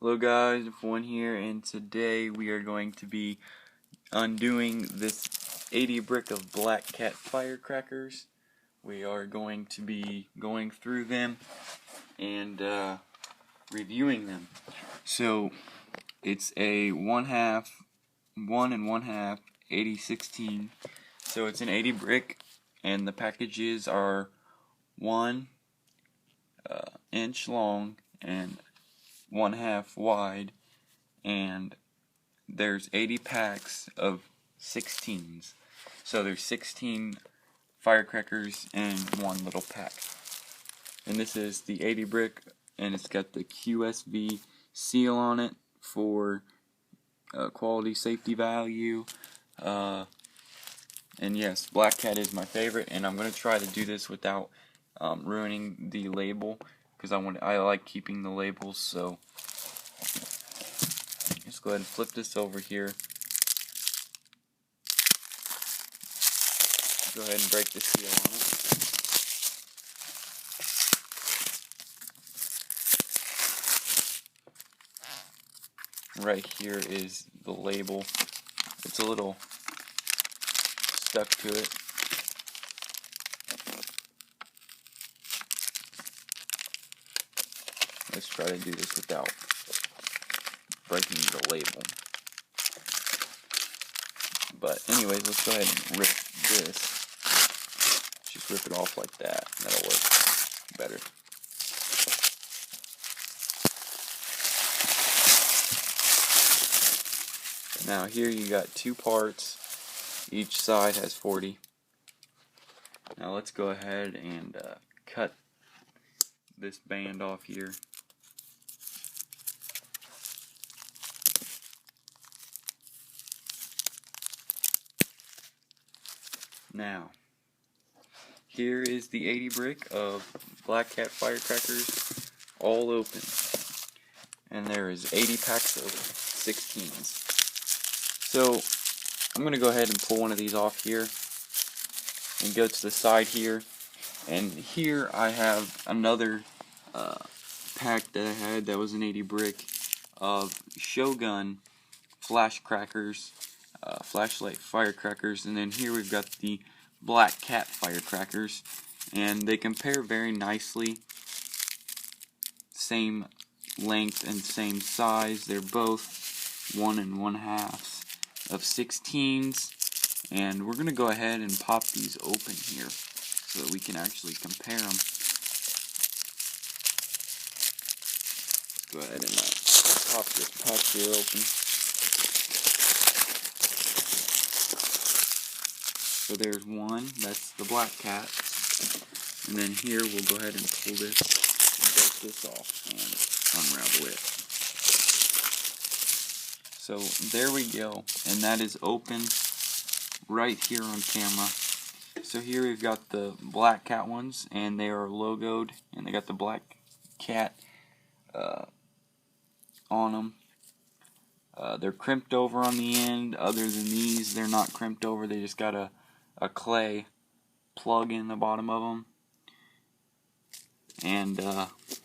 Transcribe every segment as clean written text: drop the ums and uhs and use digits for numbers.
Hello guys, F1 here, and today we are going to be undoing this 80 brick of Black Cat firecrackers. We are going to be going through them and reviewing them. So it's a 1/2, 1 and 1/2, 80/16. So it's an 80 brick, and the packages are 1 inch long and 1/2 wide, and there's 80 packs of 16s. So there's 16 firecrackers in one little pack. And this is the 80 brick, and it's got the QSV seal on it for quality safety value. And yes, Black Cat is my favorite, and I'm going to try to do this without ruining the label, because I like keeping the labels. So let's go ahead and flip this over here. Go ahead and break the seal on it. Right here is the label. It's a little stuck to it. Let's try to do this without breaking the label. But anyways, let's go ahead and rip this. Just rip it off like that. That'll work better. Now here you got two parts. Each side has 40. Now let's go ahead and cut this band off here. Now, here is the 80 brick of Black Cat firecrackers, all open. And there is 80 packs of 16s. So, I'm going to go ahead and pull one of these off here and go to the side here. And here I have another pack that I had that was an 80 brick of Shogun flashcrackers, flashlight firecrackers, and then here we've got the Black Cat firecrackers, and they compare very nicely. Same length and same size. They're both 1 and 1/2 of 16s, and we're gonna go ahead and pop these open here so that we can actually compare them. Go ahead and pop this pack here open. So there's one, that's the Black Cat, and then here we'll go ahead and pull this and break this off and unravel it. So there we go, and that is open right here on camera. So here we've got the Black Cat ones, and they are logoed, and they got the Black Cat on them. They're crimped over on the end. Other than these, they're not crimped over. They just got a clay plug in the bottom of them, and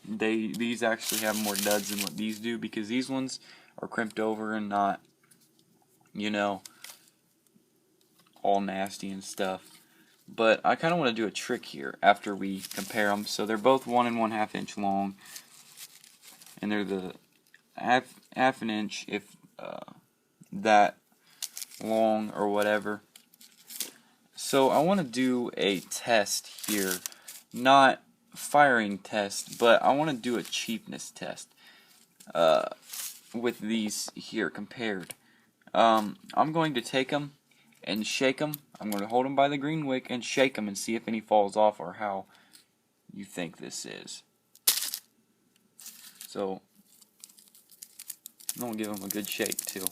these actually have more duds than what these do, because these ones are crimped over and not, you know, all nasty and stuff. But I kind of want to do a trick here after we compare them. So they're both 1 and 1/2 inch long, and they're the half an inch, if that long or whatever. So I want to do a test here, not firing test, but I want to do a cheapness test with these here compared. I'm going to take them and shake them. I'm going to hold them by the green wick and shake them and see if any falls off, or how you think this is. So I'm going to give them a good shake too.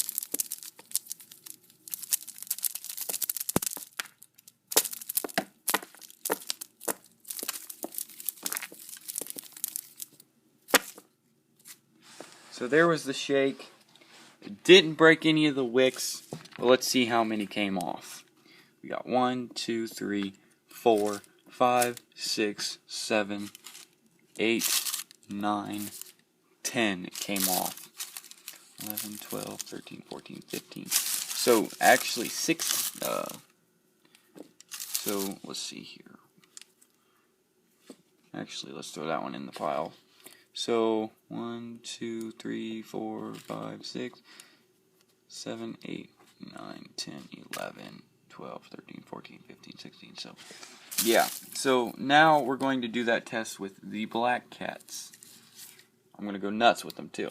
So there was the shake. It didn't break any of the wicks, but let's see how many came off. We got 1, 2, 3, 4, 5, 6, 7, 8, 9, 10 came off. 11, 12, 13, 14, 15. So actually 6. So let's see here. Actually, let's throw that one in the pile. So 1, 2, 3, 4, 5, 6, 7, 8, 9, 10, 11, 12, 13, 14, 15, 16. So yeah. So now we're going to do that test with the black cats. I'm going to go nuts with them too.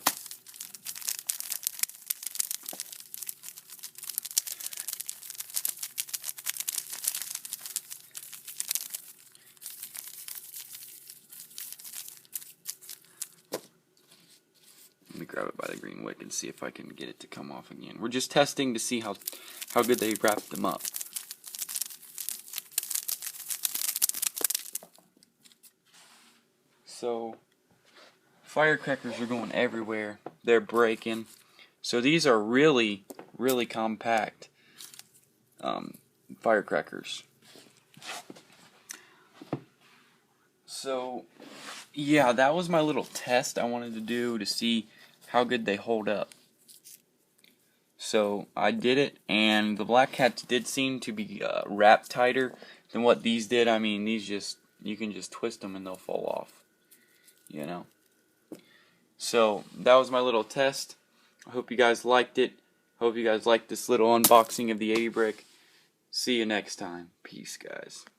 Let me grab it by the green wick and see if I can get it to come off again. We're just testing to see how good they wrap them up. So firecrackers are going everywhere. They're breaking. So these are really, really compact firecrackers. So yeah, that was my little test I wanted to do to see how good they hold up. So I did it, and the black cats did seem to be wrapped tighter than what these did. I mean, these just, you can just twist them and they'll fall off, you know. So that was my little test. I hope you guys liked it. Hope you guys liked this little unboxing of the 80 brick. See you next time. Peace, guys.